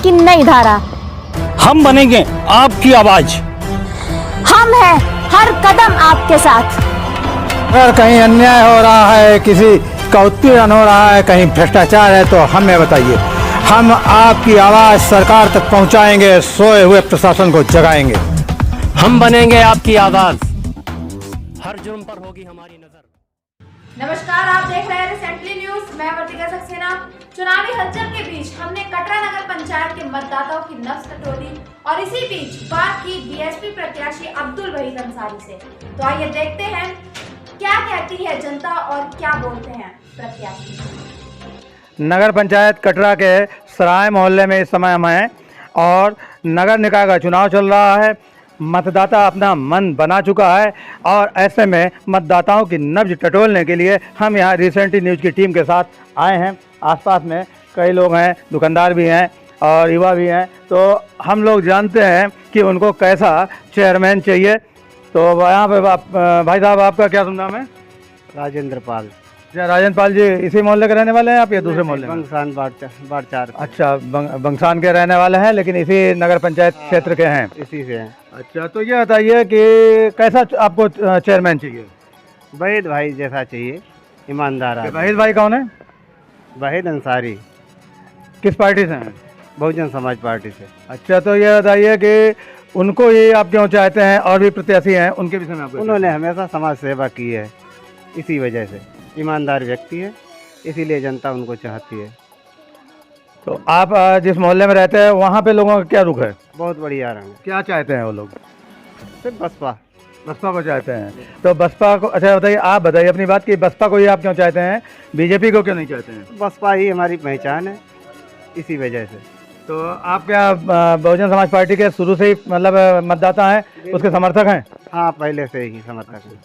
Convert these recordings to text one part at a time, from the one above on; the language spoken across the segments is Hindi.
की नई धारा। हम बनेंगे आपकी आवाज। हम हैं हर कदम आपके साथ। अगर कहीं अन्याय हो रहा है, किसी का उत्पीड़न हो रहा है, कहीं भ्रष्टाचार है, तो हमें बताइए। हम आपकी आवाज़ सरकार तक पहुंचाएंगे, सोए हुए प्रशासन को जगाएंगे। हम बनेंगे आपकी आवाज, हर जुर्म पर होगी हमारी नजर। नमस्कार, आप देख रहे हैं रिसेंटली न्यूज। मैं वर्तिका सक्सेना। चुनावी हलचल के बीच हमने कटरा नगर पंचायत के मतदाताओं की नब्ज टटोली और इसी बीच बात की बीएसपी प्रत्याशी अब्दुल वहीद अंसारी से। तो आइए देखते हैं क्या कहती है जनता और क्या बोलते हैं प्रत्याशी। नगर पंचायत कटरा के सराय मोहल्ले में इस समय हम हैं और नगर निकाय का चुनाव चल रहा है। मतदाता अपना मन बना चुका है और ऐसे में मतदाताओं की नब्ज टटोलने के लिए हम यहाँ रिसेंटली न्यूज़ की टीम के साथ आए हैं। आसपास में कई लोग हैं, दुकानदार भी हैं और युवा भी हैं, तो हम लोग जानते हैं कि उनको कैसा चेयरमैन चाहिए। तो यहाँ पे भाई साहब, आपका क्या नाम है? राजेंद्र पाल। क्या राजेंद्र पाल जी इसी मोहल्ले के रहने वाले हैं आप या दूसरे मोहल्ले? बंगसान बाड़ चार। अच्छा, बंगसान के रहने वाले हैं, लेकिन इसी नगर पंचायत क्षेत्र के हैं। इसी से हैं। अच्छा, तो ये बताइए कि कैसा आपको चेयरमैन चाहिए? वहीद भाई जैसा चाहिए, ईमानदार आदमी। वहीद भाई कौन है? वहीद अंसारी। किस पार्टी से हैं? बहुजन समाज पार्टी से। अच्छा, तो ये बताइए कि उनको ये आप क्यों चाहते हैं? और भी प्रत्याशी हैं, उनके विषय में आप उन्होंने हमेशा समाज सेवा की है, इसी वजह से ईमानदार व्यक्ति है, इसीलिए जनता उनको चाहती है। तो आप जिस मोहल्ले में रहते हैं वहाँ पे लोगों का क्या रुख है? बहुत बढ़िया रंग। क्या चाहते हैं वो लोग? सिर्फ बसपा को चाहते हैं। तो बसपा को, अच्छा बताइए, आप बताइए अपनी बात कि बसपा को ही आप क्यों चाहते हैं, बीजेपी को क्यों नहीं चाहते हैं? बसपा ही हमारी पहचान है, इसी वजह से। तो आप क्या बहुजन समाज पार्टी के शुरू से ही मतलब मतदाता हैं, उसके समर्थक हैं? हाँ, पहले से ही समर्थक हैं।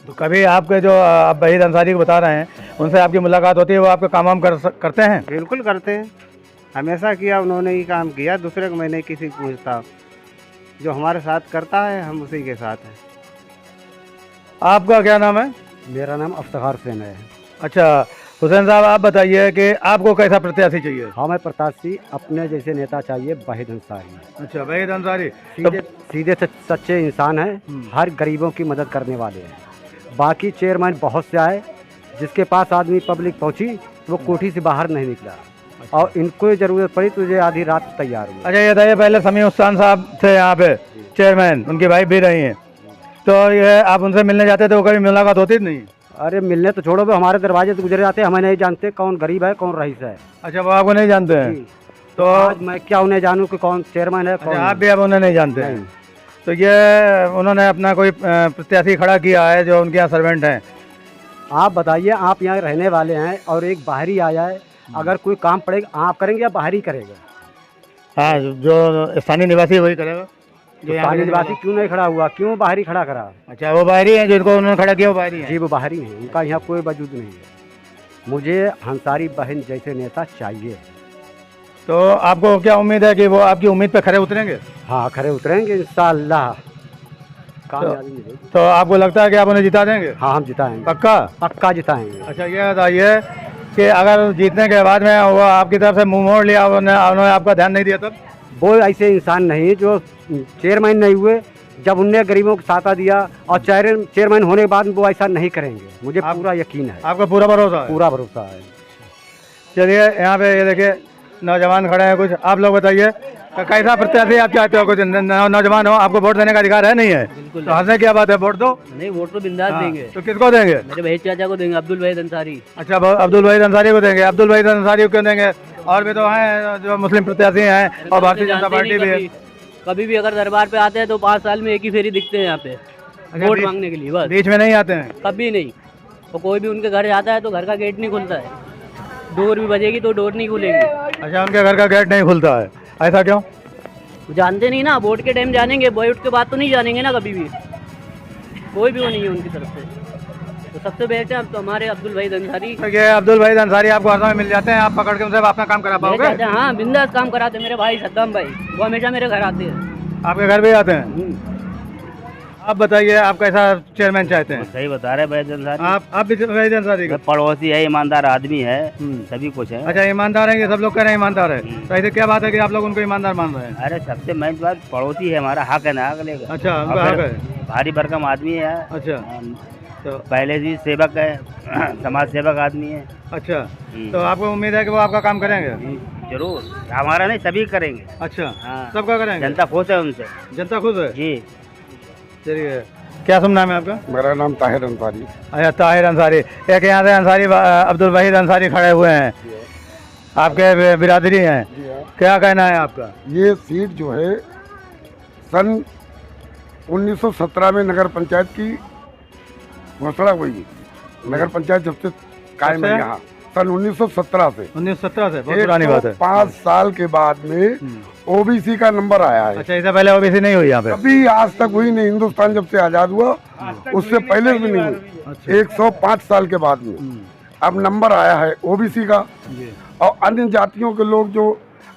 तो कभी आपके जो आप वहीद अंसारी को बता रहे हैं, उनसे आपकी मुलाकात होती है, वो आपका काम करते हैं? बिल्कुल करते हैं, हमेशा किया, उन्होंने ही काम किया। दूसरे को मैं नहीं किसी को पूछता, जो हमारे साथ करता है हम उसी के साथ हैं। आपका क्या नाम है? मेरा नाम अफ्तार हुसैन है। अच्छा हुसैन साहब, आप बताइए कि आपको कैसा प्रत्याशी चाहिए? हमें प्रत्याशी अपने जैसे नेता चाहिए, वहीद अंसारी। अच्छा, वहीद अंसारी सीधे सच्चे इंसान है, हर गरीबों की मदद करने वाले हैं। बाकी चेयरमैन बहुत से आए, जिसके पास आदमी पब्लिक पहुंची वो कोठी से बाहर नहीं निकला, और इनको जरूरत पड़ी तो ये आधी रात तैयार हुई। अच्छा, ये बताइए, पहले समीर उस्तान साहब थे यहाँ पे चेयरमैन, उनकी वाइफ भी रही हैं, तो ये आप उनसे मिलने जाते थे, वो कभी मुलाकात होती नहीं? अरे मिलने तो छोड़ो, वो हमारे दरवाजे से गुजरे जाते, हमें नहीं जानते कौन गरीब है कौन रईस है। अच्छा, वो आपको नहीं जानते हैं? तो आज मैं क्या उन्हें जानूँ कि कौन चेयरमैन है? अच्छा, आप भी अब उन्हें नहीं जानते हैं? तो ये उन्होंने अपना कोई प्रत्याशी खड़ा किया है जो उनके यहाँ सर्वेंट हैं? आप बताइए, आप यहाँ रहने वाले हैं और एक बाहरी आया है, अगर कोई काम पड़ेगा आप करेंगे या बाहरी करेगा? हाँ, जो स्थानीय निवासी वही करेगा। जो स्थानीय निवासी क्यों नहीं खड़ा हुआ, क्यों बाहरी खड़ा करा? अच्छा, वो बाहरी हैं, जिनको उन्होंने खड़ा किया वो बाहरी हैं? जी, वो बाहरी हैं, उनका यहाँ कोई वजूद नहीं है। मुझे अंसारी बहन जैसे नेता चाहिए। तो आपको क्या उम्मीद है कि वो आपकी उम्मीद पे खरे उतरेंगे? हाँ, खरे उतरेंगे इंशाअल्लाह, कामयाबी मिलेगी। तो आपको लगता है कि आप उन्हें जिता देंगे? हाँ, हम जिताएंगे, पक्का जिताएंगे। अच्छा, ये बताइए कि अगर जीतने के बाद में वो आपकी तरफ से मुंह मोड़ लिया, उन्होंने आपका ध्यान नहीं दिया, तब? वो ऐसे इंसान नहीं जो चेयरमैन नहीं हुए, जब उनने गरीबों को साथा दिया, और चेयरमैन होने के बाद वो ऐसा नहीं करेंगे, मुझे पूरा यकीन है। आपका पूरा भरोसा है? पूरा भरोसा है। चलिए, यहाँ पे ये देखिए नौजवान खड़े हैं कुछ, आप लोग बताइए कैसा प्रत्याशी आप चाहते हो? कुछ नौजवान हो, आपको वोट देने का अधिकार है नहीं है? तो हंसने क्या बात है, वोट दो। नहीं, वोट तो बिंदास देंगे। तो किसको देंगे? मेरे वहीद चाचा को देंगे, अब्दुल वहीद अंसारी। अच्छा, अब्दुल वहीद अंसारी को देंगे। अब्दुल वहीद अंसारी को क्यों देंगे? और भी तो हैं जो मुस्लिम प्रत्याशी हैं और भारतीय जनता पार्टी भी है। कभी भी अगर दरबार पे आते हैं तो 5 साल में एक ही फेरी दिखते हैं यहाँ पे, वोट मांगने के लिए, बस। बीच में नहीं आते हैं? कभी नहीं। और कोई भी उनके घर जाता है तो घर का गेट नहीं खुलता है, डोर भी बजेगी तो डोर नहीं खुलेगी। अच्छा, उनके घर का गेट नहीं खुलता है, ऐसा क्यों? जानते नहीं ना, वोट के टाइम जानेंगे, वोट के बाद तो नहीं जानेंगे ना कभी भी, कोई भी वो नहीं है उनकी तरफ से। तो सबसे बेस्ट है तो हमारे अब्दुल वहीद अंसारी। तो ये अब्दुल वहीद अंसारी आपको हर समय मिल जाते हैं, आप पकड़ के उनसे अपना काम करा पाओगे? हाँ, बिंदास काम कराते हैं। मेरे भाई सद्दाम भाई, वो हमेशा मेरे घर आते हैं। आपके घर भी आते हैं? आप बताइए, आप कैसा चेयरमैन चाहते हैं? सही बता रहे वहीद अंसारी। आप भी वहीद अंसारी का? पड़ोसी है, ईमानदार आदमी है, सभी कुछ है। अच्छा, ईमानदार है, ये सब लोग कह रहे हैं ईमानदार है, तो ऐसे क्या बात है कि आप लोग उनको ईमानदार मान रहे हैं? अरे सबसे मेन बात, पड़ोसी है, हमारा हक है ना, हक लेगा। अच्छा, और उनका हक फिर है। भारी भरकम आदमी है। अच्छा, तो पहले से सेवक है, समाज सेवक आदमी है। अच्छा, तो आपको उम्मीद है कि वो आपका काम करेंगे? जरूर, हमारा नहीं, सभी करेंगे। अच्छा, हाँ। सबका करेंगे? जनता खुश है उनसे। जनता खुश है जी। चलिए, क्या सुन नाम है आपका? मेरा नाम ताहिर अंसारी। अच्छा, ताहिर अंसारी। एक यहाँ से अंसारी अब्दुल वहीद अंसारी खड़े हुए हैं, आपके बिरादरी हैं, क्या कहना है आपका? ये सीट जो है सन 1917 में नगर पंचायत की घोषणा हुई। नगर पंचायत जब से कायम है यहाँ, सन 1917 से। 1917 से, बहुत पुरानी बात है। 5 साल के बाद में ओबीसी का नंबर आया है। अच्छा, इससे पहले ओबीसी नहीं हुई यहाँ पे? कभी आज तक हुई नहीं, हिंदुस्तान जब से आजाद हुआ उससे पहले भी नहीं हुई। 105 साल के बाद में अब नंबर आया है ओबीसी का। और अन्य जातियों के लोग जो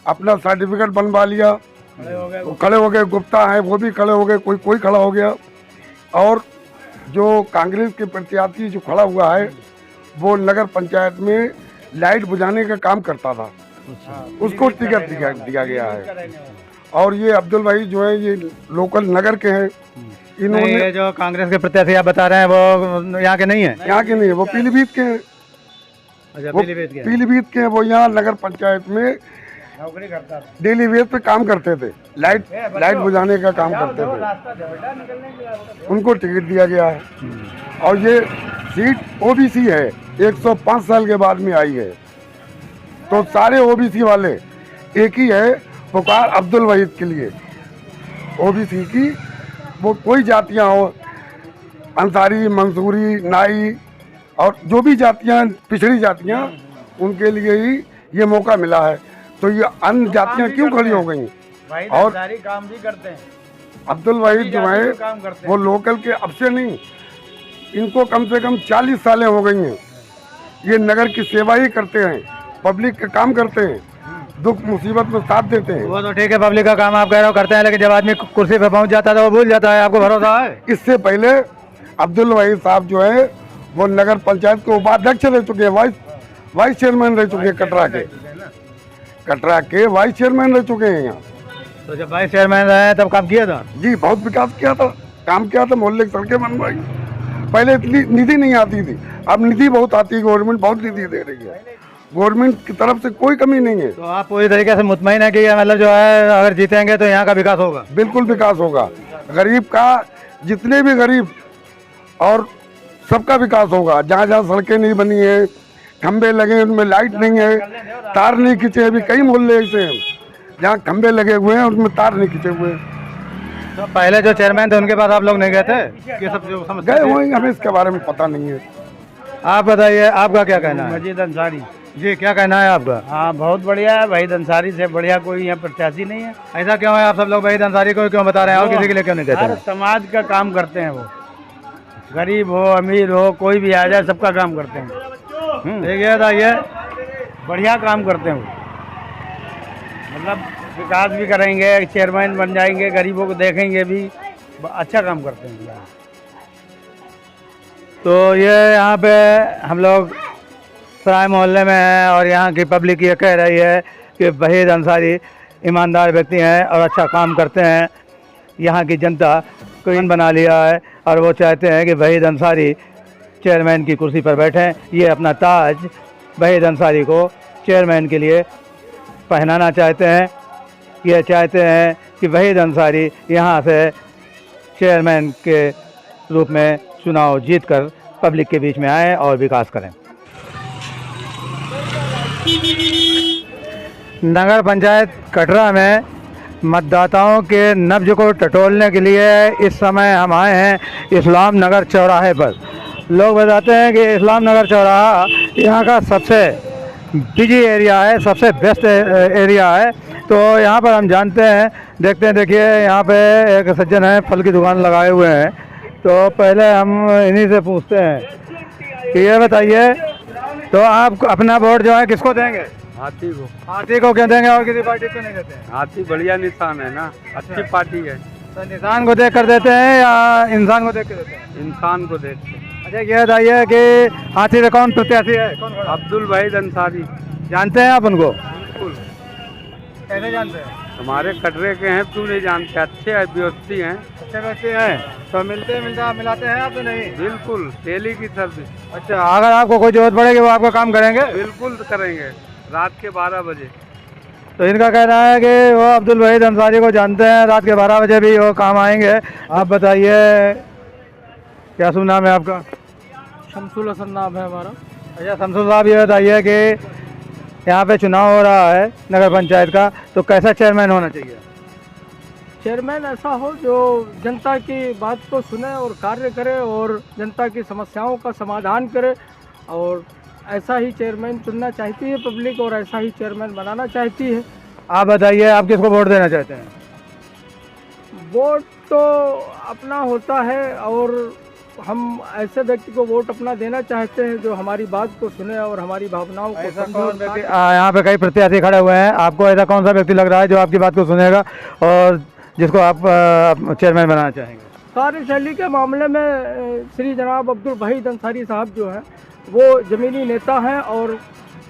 अपना सर्टिफिकेट बनवा लिया, वो खड़े हो गए, गुप्ता हैं वो भी खड़े हो गए, कोई खड़ा हो गया। और जो कांग्रेस के प्रत्याशी जो खड़ा हुआ है वो नगर पंचायत में लाइट बुझाने का काम करता था, उसको टिकट दिया गया है। और ये अब्दुल वहीद जो है ये लोकल नगर के हैं। इन्होंने ये जो कांग्रेस के प्रत्याशी आप बता रहे हैं वो यहाँ के नहीं है? यहाँ के नहीं है, वो पीलीभीत के हैं। अच्छा, वो पीलीभीत के हैं, वो यहाँ नगर पंचायत में डेली बेस पे काम करते थे, लाइट बुझाने का काम करते थे, उनको टिकट दिया गया है। और ये सीट ओबीसी है, 105 साल के बाद में आई है। तो सारे ओबीसी वाले एक ही है, पुकार अब्दुल वहीद के लिए। ओबीसी की वो कोई जातियां हो, अंसारी, मंसूरी, नाई और जो भी जातियां, पिछड़ी जातियां, उनके लिए ही ये मौका मिला है। तो ये अन्य जातियां क्यों खड़ी हो गई? और काम भी करते हैं। अब्दुल वहीद जो है वो लोकल के अब से नहीं, इनको कम से कम 40 सालें हो गई हैं। ये नगर की सेवा ही करते हैं, पब्लिक का काम करते हैं, दुख मुसीबत में साथ देते हैं। वो तो ठीक है, पब्लिक का काम आप कह रहे हो करते हैं, लेकिन जब आदमी कुर्सी पे पहुंच जाता है तो वो भूल जाता है। आपको भरोसा है? इससे पहले अब्दुल वहीद साहब जो है वो नगर पंचायत के उपाध्यक्ष रह चुके हैं, वाइस चेयरमैन रह चुके हैं। कटरा के वाइस चेयरमैन रह चुके हैं यहाँ। तो जब वाइस चेयरमैन रहे तब काम किया था? जी, बहुत विकास किया था, काम किया था, मोहल्ले की सड़कें बनवाई। पहले इतनी निधि नहीं आती थी, अब निधि बहुत आती है, गवर्नमेंट बहुत निधि दे रही है, गवर्नमेंट की तरफ से कोई कमी नहीं है। तो आप पूरी तरीके से मुतमईन है कि मतलब जो है अगर जीतेंगे तो यहाँ का विकास होगा? बिल्कुल विकास होगा, गरीब का, जितने भी गरीब और सबका विकास होगा। जहाँ जहाँ सड़कें नहीं बनी है, खंबे लगे उनमें लाइट नहीं है, तार नहीं खींचे, अभी कई मोहल्ले ऐसे हैं जहाँ खंबे लगे हुए हैं उनमें तार नहीं खींचे हुए। तो पहले जो चेयरमैन थे उनके पास आप लोग नहीं गए थे? ये सब जो समस्या गए हुए, हमें इसके बारे में पता नहीं है। आप बताइए, आपका क्या कहना है? वहीद अंसारी। जी, क्या कहना है आपका? हाँ, बहुत बढ़िया है, वहीद अंसारी से बढ़िया कोई यहाँ प्रत्याशी नहीं है। ऐसा क्यों है? आप सब लोग वहीद अंसारी को क्यों बता रहे हैं और किसी के लिए क्यों नहीं कहते हर हैं? समाज का काम करते हैं वो, गरीब हो अमीर हो कोई भी आ जाए सबका काम करते हैं। ठीक है, बताइए। बढ़िया काम करते हैं वो, मतलब विकास भी करेंगे, चेयरमैन बन जाएंगे, गरीबों को देखेंगे भी, अच्छा काम करते हैं। तो ये यहाँ पे हम लोग सराय मोहल्ले में हैं और यहाँ की पब्लिक ये कह रही है कि वहीद अंसारी ईमानदार व्यक्ति हैं और अच्छा काम करते हैं। यहाँ की जनता को इन बना लिया है और वो चाहते हैं कि वहीद अंसारी चेयरमैन की कुर्सी पर बैठें। ये अपना ताज वहीद अंसारी को चेयरमैन के लिए पहनाना चाहते हैं। ये चाहते हैं कि वहीद अंसारी यहाँ से चेयरमैन के रूप में चुनाव जीतकर पब्लिक के बीच में आए और विकास करें। नगर पंचायत कटरा में मतदाताओं के नब्ज को टटोलने के लिए इस समय हम आए हैं इस्लाम नगर चौराहे पर। लोग बताते हैं कि इस्लाम नगर चौराहा यहाँ का सबसे बिजी एरिया है, सबसे बेस्ट एरिया है। तो यहाँ पर हम जानते हैं, देखते हैं, देखिए यहाँ पे एक सज्जन है, फल की दुकान लगाए हुए हैं। तो पहले हम इन्हीं से पूछते हैं कि ये बताइए, तो आप अपना वोट जो है किसको देंगे? हाथी को। हाथी को क्यों देंगे और किसी पार्टी को नहीं देते हैं? हाथी बढ़िया निशान है ना, अच्छी पार्टी है। तो निशान को देख कर देते हैं या इंसान को देख कर देते हैं? इंसान को देखते हैं। अच्छा, ये बताइए कि हाथी में कौन प्रत्याशी है? कौन खड़ा है? अब्दुल वहीद अंसारी। जानते हैं आप उनको? बिल्कुल, कैसे जानते हैं? हमारे कटरे के हैं, क्यों नहीं जानते? अच्छे व्यक्ति हैं। अच्छे व्यक्ति हैं तो मिलाते हैं आप तो नहीं? बिल्कुल, डेली की सर्विस। अच्छा, अगर आपको कोई जरूरत पड़ेगी वो आपका काम करेंगे? बिल्कुल करेंगे, रात के 12 बजे। तो इनका कहना है कि वो अब्दुल वहीद अंसारी को जानते हैं, रात के 12 बजे भी वो काम आएंगे। आप बताइए, क्या शुभ नाम है आपका? शमसुल हसन नाम है हमारा। अच्छा शमसुल साहब, ये बताइए कि यहाँ पे चुनाव हो रहा है नगर पंचायत का, तो कैसा चेयरमैन होना चाहिए? चेयरमैन ऐसा हो जो जनता की बात को सुने और कार्य करे और जनता की समस्याओं का समाधान करे, और ऐसा ही चेयरमैन चुनना चाहती है पब्लिक और ऐसा ही चेयरमैन बनाना चाहती है। आप बताइए, आप किसको वोट देना चाहते हैं? वोट तो अपना होता है और हम ऐसे व्यक्ति को वोट अपना देना चाहते हैं जो हमारी बात को सुने और हमारी भावनाओं को समझे। यहाँ पे कई प्रत्याशी खड़े हुए हैं, आपको ऐसा कौन सा व्यक्ति लग रहा है जो आपकी बात को सुनेगा और जिसको आप चेयरमैन बनाना चाहेंगे? कार्यशैली के मामले में श्री जनाब अब्दुल वहीद अंसारी साहब जो हैं वो ज़मीनी नेता हैं और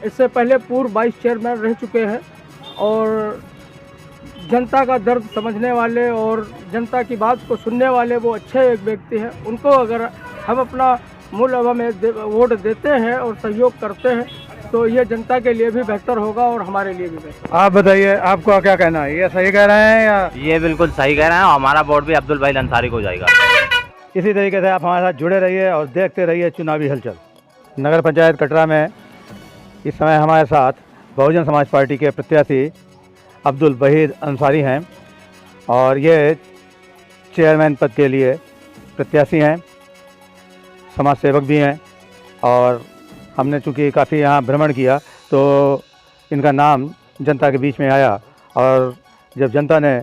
इससे पहले पूर्व वाइस चेयरमैन रह चुके हैं और जनता का दर्द समझने वाले और जनता की बात को सुनने वाले वो अच्छे एक व्यक्ति हैं। उनको अगर हम अपना मूल में वोट देते हैं और सहयोग करते हैं तो ये जनता के लिए भी बेहतर होगा और हमारे लिए भी बेहतर। आप बताइए, आपको क्या कहना है? ये सही कह रहे हैं या? ये बिल्कुल सही कह रहे हैं, हमारा वोट भी अब्दुल वहीद अंसारी को जाएगा। इसी तरीके से आप हमारे साथ जुड़े रहिए और देखते रहिए चुनावी हलचल। नगर पंचायत कटरा में इस समय हमारे साथ बहुजन समाज पार्टी के प्रत्याशी अब्दुल वहीद अंसारी हैं और ये चेयरमैन पद के लिए प्रत्याशी हैं, समाज सेवक भी हैं। और हमने चूँकि काफ़ी यहाँ भ्रमण किया तो इनका नाम जनता के बीच में आया और जब जनता ने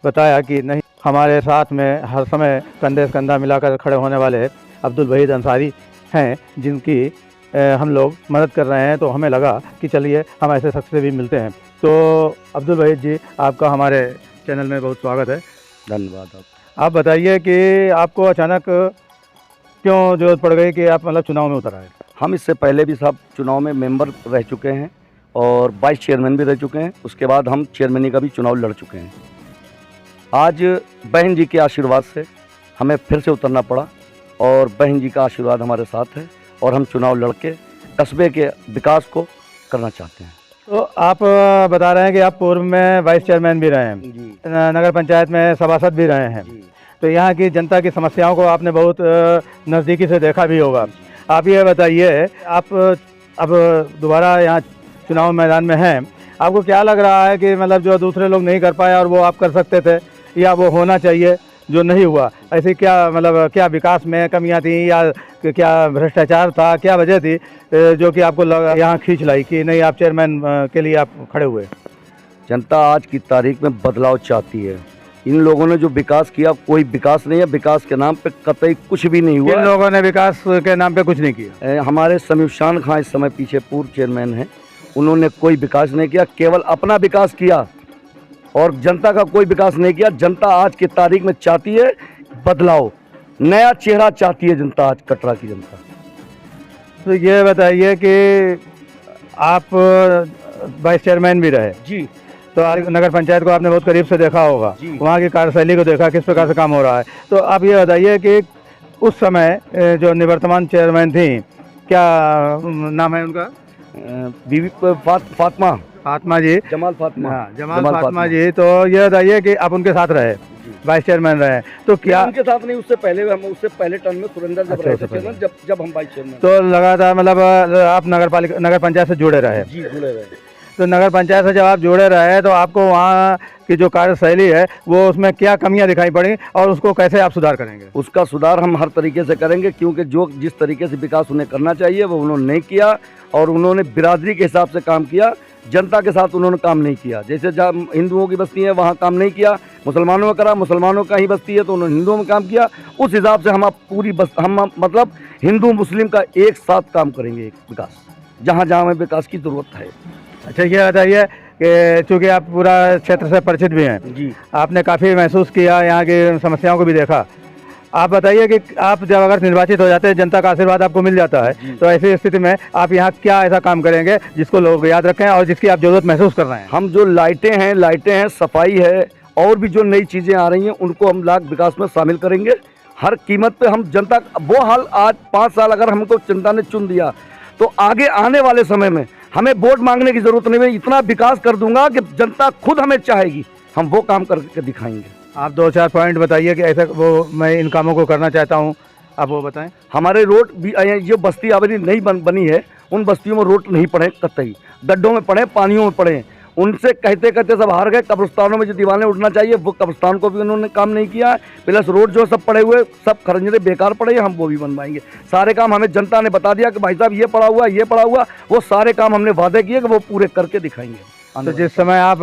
बताया कि नहीं, हमारे साथ में हर समय कंधे से कंधा मिलाकर खड़े होने वाले अब्दुल वहीद अंसारी हैं जिनकी हम लोग मदद कर रहे हैं, तो हमें लगा कि चलिए हम ऐसे शख्स से भी मिलते हैं। तो अब्दुल वहीद जी, आपका हमारे चैनल में बहुत स्वागत है। धन्यवाद। आप बताइए कि आपको अचानक क्यों जरूरत पड़ गई कि आप मतलब चुनाव में उतर आए? हम इससे पहले भी साहब चुनाव में मेंबर रह चुके हैं और वाइस चेयरमैन भी रह चुके हैं। उसके बाद हम चेयरमैनी का भी चुनाव लड़ चुके हैं। आज बहन जी के आशीर्वाद से हमें फिर से उतरना पड़ा और बहन जी का आशीर्वाद हमारे साथ है और हम चुनाव लड़के कस्बे के विकास को करना चाहते हैं। तो आप बता रहे हैं कि आप पूर्व में वाइस चेयरमैन भी रहे हैं जी, नगर पंचायत में सभासद भी रहे हैं, तो यहाँ की जनता की समस्याओं को आपने बहुत नज़दीकी से देखा भी होगा। आप ये बताइए, आप अब दोबारा यहाँ चुनाव मैदान में हैं, आपको क्या लग रहा है कि मतलब जो दूसरे लोग नहीं कर पाए और वो आप कर सकते थे या वो होना चाहिए जो नहीं हुआ, ऐसी क्या मतलब क्या विकास में कमियां थी या क्या भ्रष्टाचार था, क्या वजह थी जो कि आपको यहाँ खींच लाई कि नहीं आप चेयरमैन के लिए आप खड़े हुए? जनता आज की तारीख में बदलाव चाहती है। इन लोगों ने जो विकास किया, कोई विकास नहीं है, विकास के नाम पे कतई कुछ भी नहीं हुआ। इन लोगों ने विकास के नाम पे कुछ नहीं किया। हमारे समीशान खां इस समय पीछे पूर्व चेयरमैन हैं, उन्होंने कोई विकास नहीं किया, केवल अपना विकास किया और जनता का कोई विकास नहीं किया। जनता आज की तारीख में चाहती है बदलाव, नया चेहरा चाहती है जनता, आज कटरा की जनता। तो ये बताइए कि आप वाइस चेयरमैन भी रहे जी, तो नगर पंचायत को आपने बहुत करीब से देखा होगा, वहाँ की कार्यशैली को देखा, किस प्रकार से काम हो रहा है। तो आप ये बताइए कि उस समय जो निवर्तमान चेयरमैन थी, क्या नाम है उनका? बीवी फातिमा जी, जमाल फातिमा। हाँ, जमाल फातिमा जी। तो ये बताइए कि आप उनके साथ रहे, वाइस चेयरमैन रहे, तो क्या उनके साथ नहीं, उससे पहले हम उससे पहले टर्म में सुरेंद्र जब रहे थे चेयरमैन, जब हम वाइस चेयरमैन, तो लगातार मतलब आप नगर पंचायत से जुड़े रहे? जी, जुड़े रहे। तो नगर पंचायत से जब आप जुड़े रहे तो आपको वहाँ की जो कार्यशैली है वो उसमें क्या कमियां दिखाई पड़ी और उसको कैसे आप सुधार करेंगे? उसका सुधार हम हर तरीके से करेंगे, क्योंकि जो जिस तरीके से विकास उन्हें करना चाहिए वो उन्होंने नहीं किया और उन्होंने बिरादरी के हिसाब से काम किया, जनता के साथ उन्होंने काम नहीं किया। जैसे जहाँ हिंदुओं की बस्ती है वहाँ काम नहीं किया, मुसलमानों में करा, मुसलमानों का ही बस्ती है तो उन्होंने हिंदुओं में काम किया। उस हिसाब से हम पूरी हम मतलब हिंदू मुस्लिम का एक साथ काम करेंगे, एक विकास जहाँ जहाँ हमें विकास की ज़रूरत है। अच्छा, ये बताइए कि चूँकि आप पूरा क्षेत्र से परिचित भी हैं जी। आपने काफ़ी महसूस किया, यहाँ की समस्याओं को भी देखा। आप बताइए कि आप जब अगर निर्वाचित हो जाते हैं, जनता का आशीर्वाद आपको मिल जाता है, तो ऐसी स्थिति में आप यहाँ क्या ऐसा काम करेंगे जिसको लोग याद रखें और जिसकी आप ज़रूरत महसूस कर रहे हैं? हम जो लाइटें हैं, सफाई है और भी जो नई चीज़ें आ रही हैं उनको हम लाख विकास में शामिल करेंगे। हर कीमत पे हम जनता वो हाल आज 5 साल अगर हमको जनता ने चुन दिया तो आगे आने वाले समय में हमें वोट मांगने की ज़रूरत नहीं है। इतना विकास कर दूंगा कि जनता खुद हमें चाहेगी, हम वो काम करके दिखाएंगे। आप 2-4 पॉइंट बताइए कि ऐसा वो मैं इन कामों को करना चाहता हूँ, आप वो बताएं। हमारे रोड भी जो बस्ती अभी नहीं बनी है उन बस्तियों में रोड नहीं पड़े, कतई गड्ढों में पड़े, पानियों में पड़े। उनसे कहते कहते सब हार गए। कब्रिस्तानों में जो दीवारें उठना चाहिए वो कब्रिस्तान को भी उन्होंने काम नहीं किया है। प्लस रोड जो सब पड़े हुए सब खरंजरे बेकार पड़े हैं, हम वो भी बनवाएंगे। सारे काम हमें जनता ने बता दिया कि भाई साहब ये पड़ा हुआ, वो सारे काम हमने वादे किए कि वो पूरे करके दिखाएंगे। तो जिस समय आप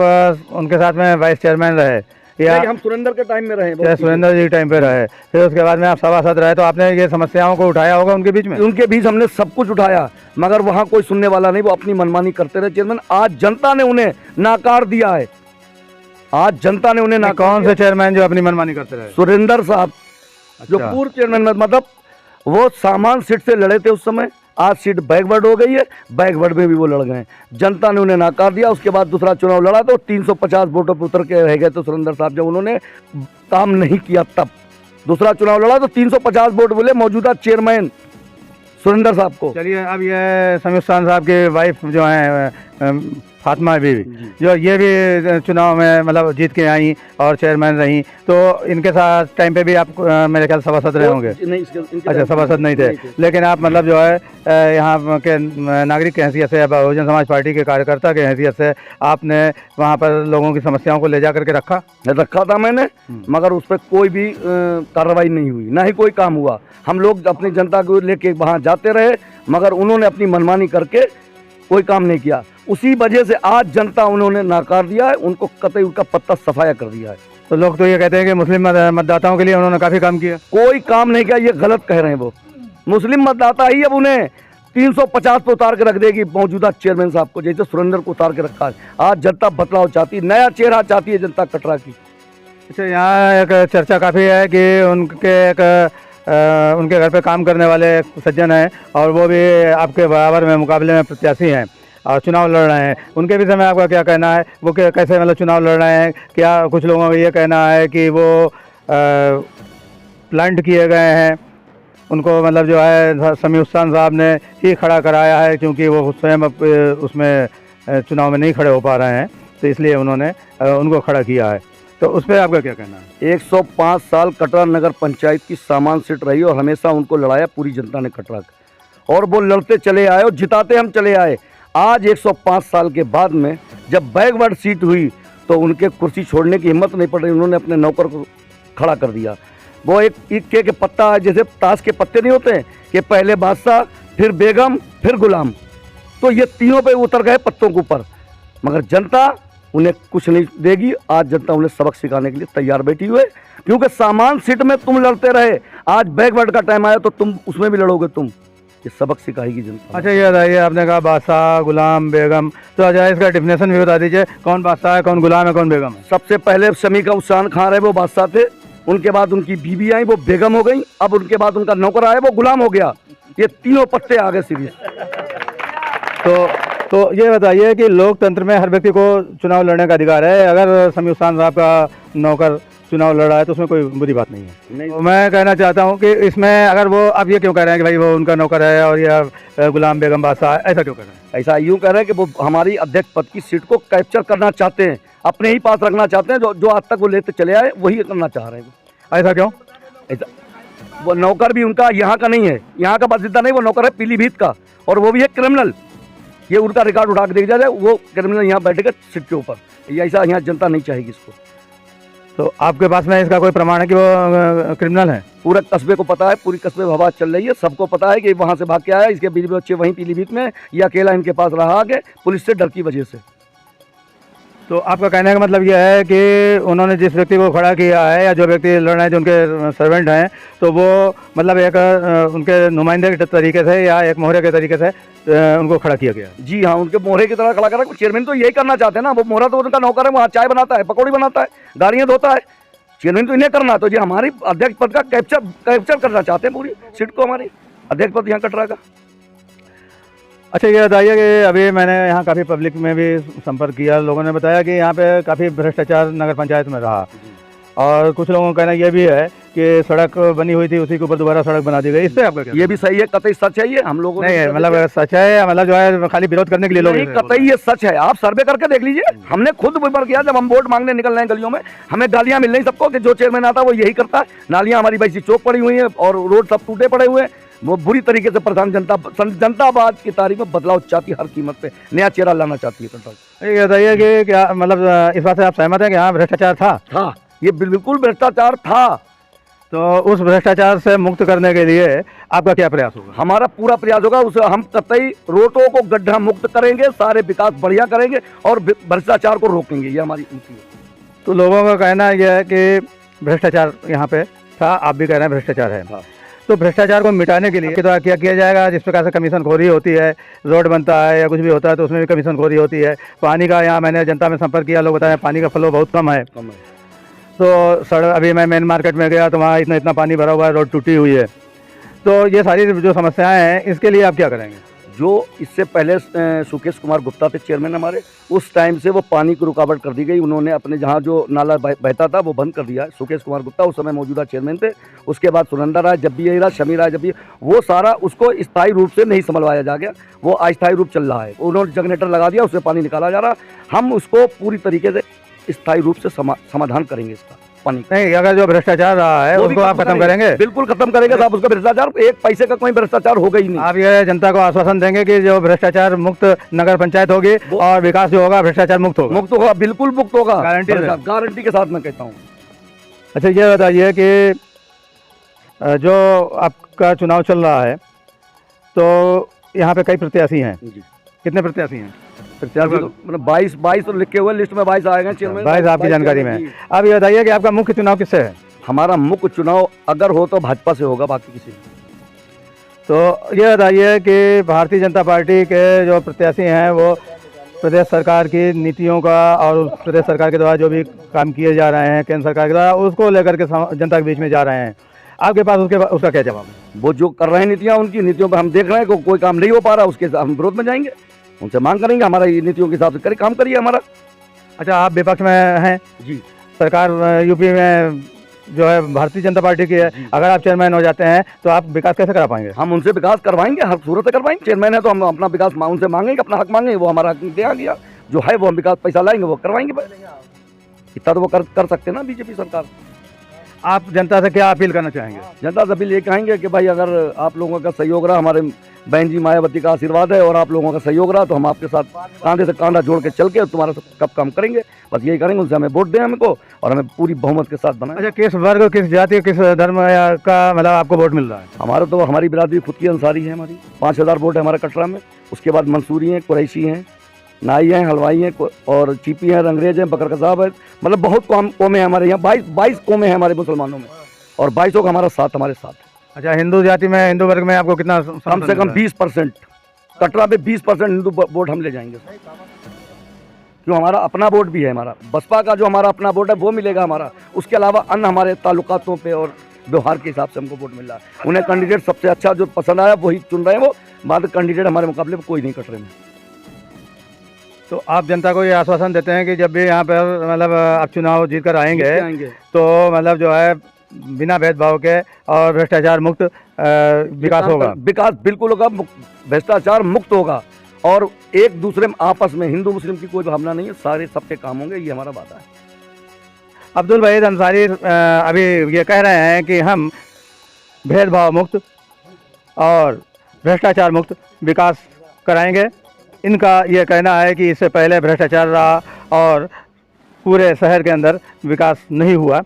उनके साथ में वाइस चेयरमैन रहे या हम सुरेंद्र के टाइम में रहे, सुरेंद्र जी टाइम पे रहे, फिर उसके बाद में आप सभासद रहे, तो आपने ये समस्याओं को उठाया होगा उनके बीच में? उनके बीच हमने सब कुछ उठाया, मगर वहाँ कोई सुनने वाला नहीं, वो अपनी मनमानी करते रहे चेयरमैन। आज जनता ने उन्हें नाकार दिया है। आज जनता ने उन्हें कौन से चेयरमैन जो अपनी मनमानी करते रहे? सुरेंद्र साहब जो पूर्व चेयरमैन, मतलब वो सामान सीट से लड़े थे उस समय। आज सीट बैकवर्ड हो गई है, बैकवर्ड में भी वो लड़ गए। जनता ने उन्हें नाकार दिया। उसके बाद दूसरा चुनाव लड़ा तो 350 वोटों पर उतर के रह गए। तो सुरेंद्र साहब जब उन्होंने काम नहीं किया तब दूसरा चुनाव लड़ा तो 350 वोट बोले मौजूदा चेयरमैन सुरेंद्र साहब को। चलिए, अब ये समीर खान साहब की वाइफ जो हैं फातिमा बीवी, जो ये भी चुनाव में मतलब जीत के आई और चेयरमैन रही, तो इनके साथ टाइम पे भी आप मेरे ख्याल सभासद रहे होंगे? नहीं, अच्छा, सभासद नहीं थे, लेकिन आप मतलब जो है यहाँ के नागरिक की हैसियत से, बहुजन समाज पार्टी के कार्यकर्ता की हैसियत से आपने वहाँ पर लोगों की समस्याओं को ले जा करके रखा था मैंने, मगर उस पर कोई भी कार्रवाई नहीं हुई, ना ही कोई काम हुआ। हम लोग अपनी जनता को लेके वहाँ जाते रहे, मगर उन्होंने अपनी मनमानी करके कोई काम नहीं किया। उसी वजह से आज जनता उन्होंने नाकार दिया है, उनको कतई उनका पत्ता सफाया कर दिया है। तो लोग तो ये कहते हैं कि मुस्लिम मतदाताओं के लिए उन्होंने काफ़ी काम किया। कोई काम नहीं किया, ये गलत कह रहे हैं। वो मुस्लिम मतदाता ही अब उन्हें 350 पे उतार के रख देगी मौजूदा चेयरमैन साहब को, जैसे सुरेंद्र को उतार के रखा है। आज जनता बदलाव चाहती है, नया चेहरा चाहती है जनता कटरा की। अच्छा, यहाँ एक चर्चा काफ़ी है कि उनके घर पे काम करने वाले सज्जन हैं और वो भी आपके बराबर में मुकाबले में प्रत्याशी हैं और चुनाव लड़ रहे हैं। उनके विषय में आपका क्या कहना है? वो कैसे मतलब चुनाव लड़ रहे हैं? क्या कुछ लोगों का ये कहना है कि वो प्लांट किए गए हैं, उनको मतलब जो है समीर खान साहब ने ही खड़ा कराया है, क्योंकि वो स्वयं उसमें चुनाव में नहीं खड़े हो पा रहे हैं, तो इसलिए उन्होंने उनको खड़ा किया है। तो उस पर आपका क्या कहना है? 105 साल कटरा नगर पंचायत की सामान सीट रही और हमेशा उनको लड़ाया पूरी जनता ने कटरा का, और वो लड़ते चले आए और जिताते हम चले आए। आज 105 साल के बाद में जब बैकवर्ड सीट हुई तो उनके कुर्सी छोड़ने की हिम्मत नहीं पड़ रही, उन्होंने अपने नौकर को खड़ा कर दिया। वो एक इक्के के पत्ता, जैसे ताश के पत्ते नहीं होते कि पहले बादशाह, फिर बेगम, फिर गुलाम, तो ये तीनों पे उतर गए पत्तों के ऊपर, मगर जनता उन्हें कुछ नहीं देगी। आज जनता उन्हें सबक सिखाने के लिए तैयार बैठी हुई है, क्योंकि सामान सीट में तुम लड़ते रहे, आज बैकवर्ड का टाइम आया तो तुम उसमें भी लड़ोगे, तुम ये सबक सिखाएगी जनता। अच्छा, ये बताइए, आपने कहा बादशाह, गुलाम, बेगम, तो अच्छा इसका डिफिनेशन भी बता दीजिए, कौन बादशाह है, कौन गुलाम है, कौन बेगम है? सबसे पहले शमी का उस्मान खान रहे, वो बादशाह थे। उनके बाद उनकी बीवी आई, वो बेगम हो गई। अब उनके बाद उनका नौकर आया, वो गुलाम हो गया। ये तीनों पत्ते आ गए सीरीज। तो ये बताइए कि लोकतंत्र में हर व्यक्ति को चुनाव लड़ने का अधिकार है। अगर समीर खान साहब का नौकर चुनाव लड़ रहा है तो उसमें कोई बुरी बात नहीं है। तो मैं कहना चाहता हूं कि इसमें अगर वो, अब ये क्यों कह रहे हैं कि भाई वो उनका नौकर है और ये गुलाम बेगम बादशाह है, ऐसा क्यों कह रहे हैं? ऐसा यूँ कह रहे हैं कि वो हमारी अध्यक्ष पद की सीट को कैप्चर करना चाहते हैं, अपने ही पास रखना चाहते हैं। जो आज तक वो लेते चले आए वही करना चाह रहे हैं। ऐसा क्यों? ऐसा वो नौकर भी उनका यहाँ का नहीं है, यहाँ का बासिंदा नहीं, वो नौकर है पीलीभीत का, और वो भी है क्रिमिनल। ये उनका रिकॉर्ड उठा के देखा जाए, वो क्रिमिनल यहाँ बैठेगा सीट के ऊपर। ऐसा यहाँ जनता नहीं चाहेगी इसको। तो आपके पास में इसका कोई प्रमाण है कि वो क्रिमिनल है? पूरे कस्बे को पता है, पूरी कस्बे में हवा चल रही है, सबको पता है कि वहाँ से भाग के आया। इसके बीच बच्चे वहीं पीलीभीत में, ये अकेला इनके पास रहा आगे पुलिस से डर की वजह से। तो आपका कहने का मतलब यह है कि उन्होंने जिस व्यक्ति को खड़ा किया है या जो व्यक्ति लड़ रहे हैं जो उनके सर्वेंट हैं, तो वो मतलब एक उनके नुमाइंदे के तरीके से या एक मोहरे के तरीके से उनको खड़ा किया गया। जी हाँ, उनके मोहरे की तरह खड़ा करा। चेयरमैन तो यही करना चाहते हैं ना, वो मोहरा तो उनका नौकर है, वहाँ चाय बनाता है, पकौड़ी बनाता है, गाड़ियाँ धोता है। चेयरमैन तो इन्हें करना, तो जी हमारी अध्यक्ष पद का कैप्चर करना चाहते हैं पूरी सीट को, हमारी अध्यक्ष पद यहाँ कटरा का। अच्छा ये बताइए कि अभी मैंने यहाँ काफ़ी पब्लिक में भी संपर्क किया, लोगों ने बताया कि यहाँ पे काफ़ी भ्रष्टाचार नगर पंचायत में रहा, और कुछ लोगों का कहना यह भी है कि सड़क बनी हुई थी उसी के ऊपर दोबारा सड़क बना दी गई। इससे आपका क्या? ये भी सही है, कतई सच है ये। हम लोगों नहीं मतलब सच है या मतलब जो है खाली विरोध करने के लिए लोग? कतई ये सच है, आप सर्वे करके देख लीजिए। हमने खुद विमर्श किया, जब हम वोट मांगने निकल रहे हैं गलियों में, हमें गालियां मिल रही सबको कि जो चेयरमैन आता है वो यही करता है। नालियां हमारी वैसी चौक पड़ी हुई है और रोड सब टूटे पड़े हुए हैं। वो बुरी तरीके से प्रधान जनता आज की तारीख में बदलाव चाहती है, हर कीमत पे नया चेहरा लाना चाहती है। ये बताइए कि क्या मतलब इस बात से आप सहमत हैं कि यहाँ भ्रष्टाचार था? ये बिल्कुल भ्रष्टाचार था। तो उस भ्रष्टाचार से मुक्त करने के लिए आपका क्या प्रयास होगा? हमारा पूरा प्रयास होगा, उसे हम कतई रोडों को गड्ढा मुक्त करेंगे, सारे विकास बढ़िया करेंगे और भ्रष्टाचार को रोकेंगे, ये हमारी नीति है। तो लोगों का कहना यह है कि भ्रष्टाचार यहाँ पे था, आप भी कह रहे हैं भ्रष्टाचार है। तो भ्रष्टाचार को मिटाने के लिए तो क्या किया जाएगा? जिस प्रकार से कमीशन खोरी होती है, रोड बनता है या कुछ भी होता है तो उसमें भी कमीशन खोरी होती है। पानी का यहाँ मैंने जनता में संपर्क किया, लोग बताए पानी का फ्लो बहुत कम है। तो सड़क अभी मैं मेन मार्केट में गया तो वहाँ इतना पानी भरा हुआ है, रोड टूटी हुई है। तो ये सारी जो समस्याएं हैं इसके लिए आप क्या करेंगे? जो इससे पहले सुकेश कुमार गुप्ता थे चेयरमैन हमारे, उस टाइम से वो पानी की रुकावट कर दी गई। उन्होंने अपने जहाँ जो नाला बहता था वो बंद कर दिया। सुकेश कुमार गुप्ता उस समय मौजूदा चेयरमैन थे। उसके बाद सुरेंद्र राय जब भी यही रहा, शमी राय जब भी, वो सारा उसको स्थायी रूप से नहीं संभलवाया जा गया, वो अस्थायी रूप चल रहा है। उन्होंने जनरेटर लगा दिया, उससे पानी निकाला जा रहा। हम उसको पूरी तरीके से स्थायी रूप से समाधान करेंगे इसका पानी। नहीं, अगर जो भ्रष्टाचार रहा है उसको आप खत्म करेंगे? बिल्कुल खत्म करेंगे साहब उसका भ्रष्टाचार। एक पैसे का कोई भ्रष्टाचार होगा ही नहीं। आप ये जनता को आश्वासन देंगे कि जो भ्रष्टाचार मुक्त नगर पंचायत होगी और विकास जो होगा भ्रष्टाचार मुक्त होगा? बिल्कुल मुक्त होगा, गारंटी के साथ मैं कहता हूँ। अच्छा ये बताइए कि जो आपका चुनाव चल रहा है तो यहाँ पे कई प्रत्याशी हैं, कितने प्रत्याशी हैं? प्रत्याशी तो मतलब 22 तो लिखे हुए लिस्ट में 22 आएंगे चेयरमैन। 22 आपकी जानकारी में। अब ये बताइए कि आपका मुख्य चुनाव किससे है? हमारा मुख्य चुनाव अगर हो तो भाजपा से होगा, बाकी किसी। तो ये बताइए कि भारतीय जनता पार्टी के जो प्रत्याशी हैं वो प्रदेश सरकार की नीतियों का और प्रदेश सरकार के द्वारा जो भी काम किए जा रहे हैं केंद्र सरकार के द्वारा, उसको लेकर के जनता के बीच में जा रहे हैं। आपके पास उसका क्या जवाब है? वो जो कर रहे हैं नीतियाँ, उनकी नीतियों पर हम देख रहे हैं कि कोई काम नहीं हो पा रहा, उसके हम विरोध में जाएंगे, उनसे मांग करेंगे हमारा ये नीतियों के हिसाब से करे काम करिए हमारा। अच्छा, आप विपक्ष में हैं जी, सरकार यूपी में जो है भारतीय जनता पार्टी की है, अगर आप चेयरमैन हो जाते हैं तो आप विकास कैसे करा पाएंगे? हम उनसे विकास करवाएंगे, हर सूरत से करवाएंगे। चेयरमैन है तो हम अपना विकास उनसे मांगेंगे, अपना हक मांगेंगे, वो हमारा हक दिया गया जो है वो हम विकास पैसा लाएंगे वो करवाएंगे। इतना तो वो कर सकते हैं ना बीजेपी सरकार। आप जनता से क्या अपील करना चाहेंगे? जनता से अपील ये कहेंगे कि भाई अगर आप लोगों का सहयोग रहा, हमारे बहन जी मायावती का आशीर्वाद है और आप लोगों का सहयोग रहा तो हम आपके साथ कांधे से कांधा जोड़ के चल के तुम्हारा कब काम करेंगे, बस यही करेंगे। उनसे हमें वोट दें हमको और हमें पूरी बहुमत के साथ बनाएं। अच्छा, किस वर्ग, किस जाति, किस धर्म का मतलब आपको वोट मिल रहा है? हमारा तो हमारी बिरादरी खुद की अंसारी है, हमारी 5000 वोट है हमारे कटरा में। उसके बाद मंसूरी हैं, कुरैशी हैं, नाई हैं, हलवाई हैं और चीपी हैं, रंगरेज हैं, बकर कसाब है, मतलब बहुत कौमें हैं हमारे यहाँ। 22 कौमें हैं हमारे मुसलमानों में और 22 का हमारे साथ है। अच्छा, हिंदू जाति में, हिंदू वर्ग में आपको कितना? कम से कम 20%। कटरा में 20% हिंदू वोट हम ले जाएंगे, क्यों हमारा अपना वोट भी है। हमारा बसपा का जो हमारा अपना वोट है वो मिलेगा हमारा। उसके अलावा अन्य हमारे ताल्लुकातों पे और व्यवहार के हिसाब से हमको वोट मिल रहा है। उन्हें कैंडिडेट सबसे अच्छा जो पसंद आया वही चुन रहे हैं वो। बाद कैंडिडेट हमारे मुकाबले में कोई नहीं कटरे में। तो आप जनता को ये आश्वासन देते हैं कि जब भी यहाँ पर मतलब आप चुनाव जीत कर आएंगे तो मतलब जो है बिना भेदभाव के और भ्रष्टाचार मुक्त विकास होगा? विकास बिल्कुल होगा, भ्रष्टाचार मुक्त होगा और एक दूसरे में आपस में हिंदू मुस्लिम की कोई भावना नहीं है, सारे सबके काम होंगे, ये हमारा वादा है। अब्दुल वहीद अंसारी अभी ये कह रहे हैं कि हम भेदभाव मुक्त और भ्रष्टाचार मुक्त विकास कराएंगे। इनका ये कहना है कि इससे पहले भ्रष्टाचार रहा और पूरे शहर के अंदर विकास नहीं हुआ।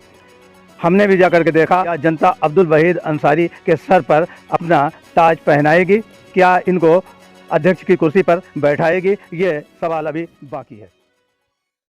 हमने भी जाकर के देखा, क्या जनता अब्दुल वहीद अंसारी के सर पर अपना ताज पहनाएगी? क्या इनको अध्यक्ष की कुर्सी पर बैठाएगी? ये सवाल अभी बाकी है।